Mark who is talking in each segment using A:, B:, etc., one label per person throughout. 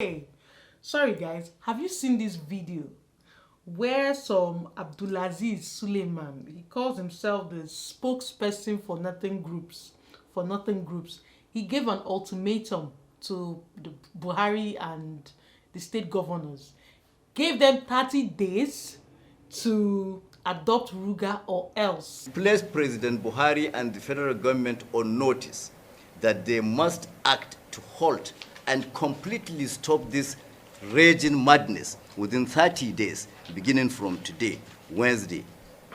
A: Hey, sorry guys, have you seen this video where some Abdulaziz Suleiman, he calls himself the spokesperson for nothing groups, he gave an ultimatum to the Buhari and the state governors, gave them 30 days to adopt Ruga or else.
B: Placed President Buhari and the federal government on notice that they must act to halt and completely stop this raging madness within 30 days, beginning from today, Wednesday,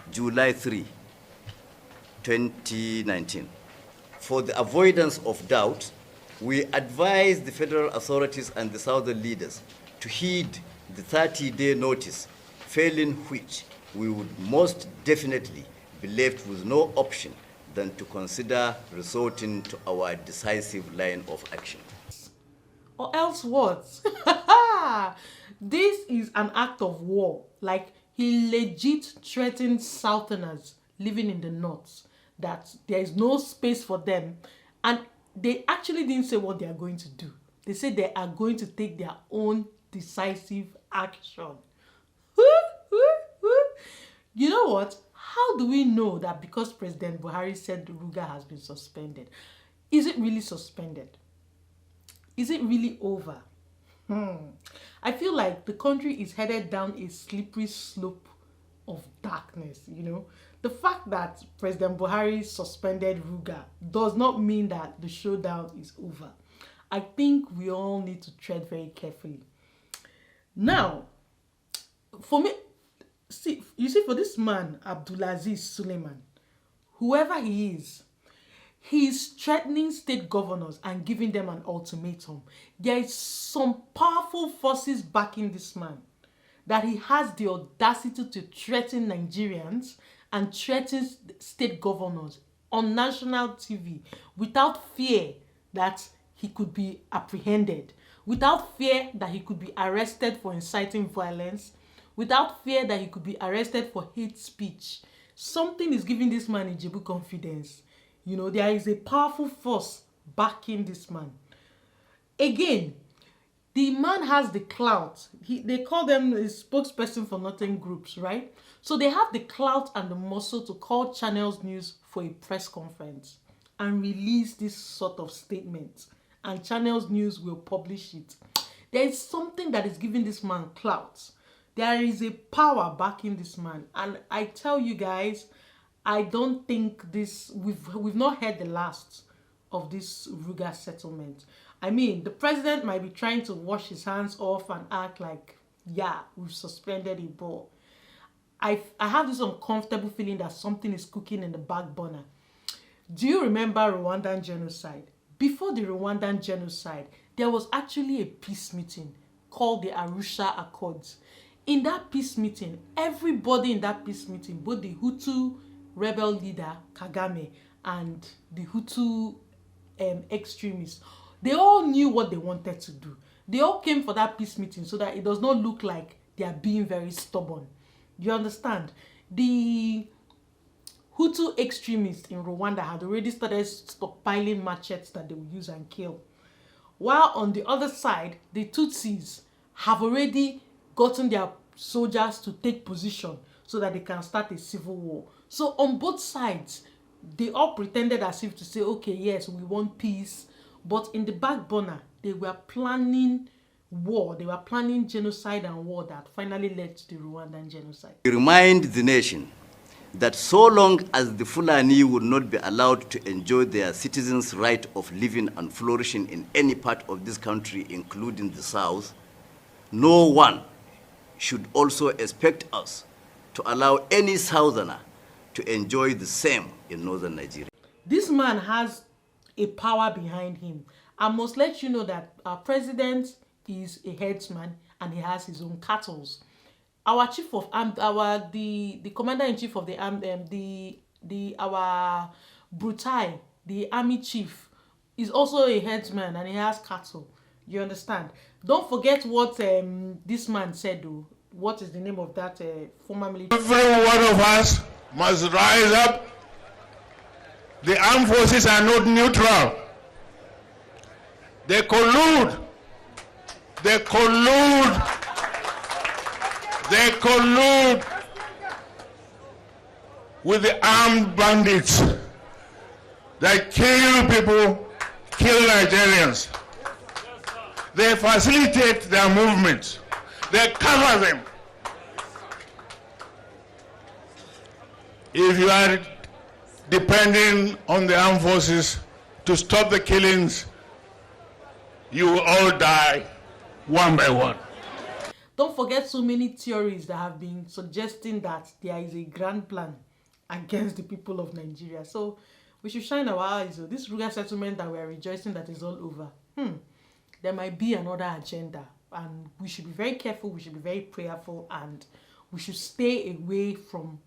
B: July 3, 2019. For the avoidance of doubt, we advise the federal authorities and the southern leaders to heed the 30-day notice, failing which we would most definitely be left with no option than to consider resorting to our decisive line of action.
A: Or else what? This is an act of war. Like, he legit threatened Southerners living in the north that there is no space for them, and they actually didn't say what they are going to do. They said they are going to take their own decisive action. You know what? How do we know that because President Buhari said Ruga has been suspended? Is it really suspended? Is it really over? I feel like the country is headed down a slippery slope of darkness, you know. The fact that President Buhari suspended Ruga does not mean that the showdown is over. I think we all need to tread very carefully. Now, for me, for this man, Abdulaziz Suleiman, whoever he is, he's threatening state governors and giving them an ultimatum. There is some powerful forces backing this man, that he has the audacity to threaten Nigerians and threaten state governors on national TV without fear that he could be apprehended, without fear that he could be arrested for inciting violence, without fear that he could be arrested for hate speech. Something is giving this man Ijebu confidence. You know, there is a powerful force backing this man. Again, the man has the clout. They call them a spokesperson for nothing groups, right? So they have the clout and the muscle to call Channels News for a press conference and release this sort of statement. And Channels News will publish it. There is something that is giving this man clout. There is a power backing this man. And I tell you guys, I don't think we've not heard the last of this Ruga settlement. I mean, the president might be trying to wash his hands off and act like, yeah, we've suspended it, but I have this uncomfortable feeling that something is cooking in the back burner. Do you remember Rwandan genocide? Before the Rwandan genocide, there was actually a peace meeting called the Arusha Accords. In that peace meeting, everybody in that peace meeting, both the Hutu rebel leader Kagame and the Hutu extremists, they all knew what they wanted to do. They all came for that peace meeting so that it does not look like they are being very stubborn. You understand? The Hutu extremists in Rwanda had already started stockpiling machetes that they would use and kill. While on the other side, the Tutsis have already gotten their soldiers to take position so that they can start a civil war. So on both sides, they all pretended as if to say, okay, yes, we want peace. But in the back burner, they were planning war. They were planning genocide and war that finally led to the Rwandan genocide.
B: We remind the nation that so long as the Fulani would not be allowed to enjoy their citizens' right of living and flourishing in any part of this country, including the South, no one should also expect us to allow any Southerner to enjoy the same in northern Nigeria.
A: This man has a power behind him. I must let you know that our president is a herdsman and he has his own cattle. Our chief of the commander-in-chief of the our Brutai, the army chief, is also a herdsman and he has cattle. You understand? Don't forget what this man said though. What is the name of that former military?
C: Every one of us must rise up. The armed forces are not neutral. They collude. They collude with the armed bandits that kill people, kill Nigerians. They facilitate their movements. They cover them. If you are depending on the armed forces to stop the killings, you will all die one by one.
A: Don't forget so many theories that have been suggesting that there is a grand plan against the people of Nigeria. So we should shine our eyes. This Ruga settlement that we are rejoicing that is all over. There might be another agenda, and we should be very careful, we should be very prayerful, and we should stay away from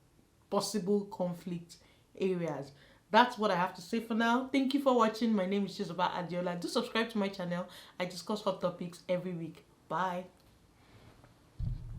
A: possible conflict areas. That's what I have to say for now. Thank you for watching. My name is Chizoba Adiola. Do subscribe to my channel. I discuss hot topics every week. Bye.